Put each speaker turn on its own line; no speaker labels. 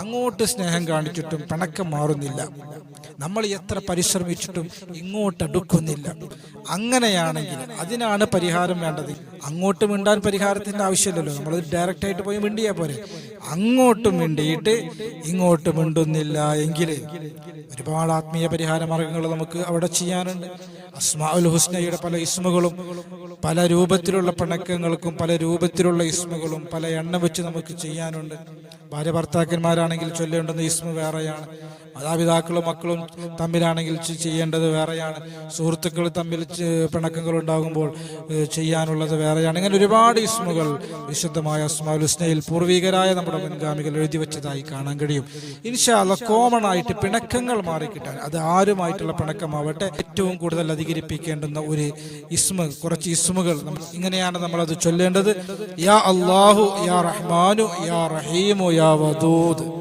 അങ്ങോട്ട് സ്നേഹം കാണിച്ചിട്ടും പിണക്കം മാറുന്നില്ല. നമ്മൾ എത്ര പരിശ്രമിച്ചിട്ടും ഇങ്ങോട്ട് അടുക്കുന്നില്ല. അങ്ങനെയാണെങ്കിൽ അതിനാണ് പരിഹാരം വേണ്ടത്. അങ്ങോട്ട് മിണ്ടാൻ പരിഹാരത്തിന്റെ ആവശ്യമില്ലല്ലോ, നമ്മൾ ഡയറക്റ്റ് ആയിട്ട് പോയി മിണ്ടിയാ പോരെ. അങ്ങോട്ടും മിണ്ടിയിട്ട് ഇങ്ങോട്ട് മിണ്ടുന്നില്ല എങ്കിൽ ഒരുപാട് ആത്മീയ പരിഹാര മാർഗങ്ങൾ നമുക്ക് അവിടെ ചെയ്യാനുണ്ട്. അസ്മാഉൽ ഹുസ്നയുടെ പല ഇസ്മുകളും, പല രൂപത്തിലുള്ള പിണക്കങ്ങൾക്കും പല രൂപത്തിലുള്ള ഇസ്മുകളും പല എണ്ണം വെച്ച് നമുക്ക് ചെയ്യാനുണ്ട്. ഭാര്യ ഭർത്താക്കന്മാരാണെങ്കിൽ ചൊല്ലേണ്ടുന്ന ഇസ്മ വേറെയാണ്, മാതാപിതാക്കളും മക്കളും തമ്മിലാണെങ്കിൽ ചെയ്യേണ്ടത് വേറെയാണ്, സുഹൃത്തുക്കൾ തമ്മിൽ പിണക്കങ്ങൾ ഉണ്ടാകുമ്പോൾ ചെയ്യാനുള്ളത് വേറെയാണ്. ഇങ്ങനെ ഒരുപാട് ഇസ്മുകൾ വിശുദ്ധമായ അസ്മാഉൽ ഹുസ്നയിൽ പൂർവികരായ നമ്മുടെ മുൻഗാമികൾ എഴുതി വെച്ചതായി കാണാൻ കഴിയും. ഇൻഷാ അല്ലാഹ് കോമൺ ആയിട്ട് പിണക്കങ്ങൾ മാറിക്കിട്ടാൻ, അത് ആരുമായിട്ടുള്ള പിണക്കമാവട്ടെ, ഏറ്റവും കൂടുതൽ അധികരിപ്പിക്കേണ്ടുന്ന ഒരു ഇസ്മ, കുറച്ച് ഇസ്മുകൾ ഇങ്ങനെയാണ് നമ്മളത് ചൊല്ലേണ്ടത്. യാ അല്ലാഹു യാ റഹ്മാനു യാ റഹീമു യാ വദൂദ്.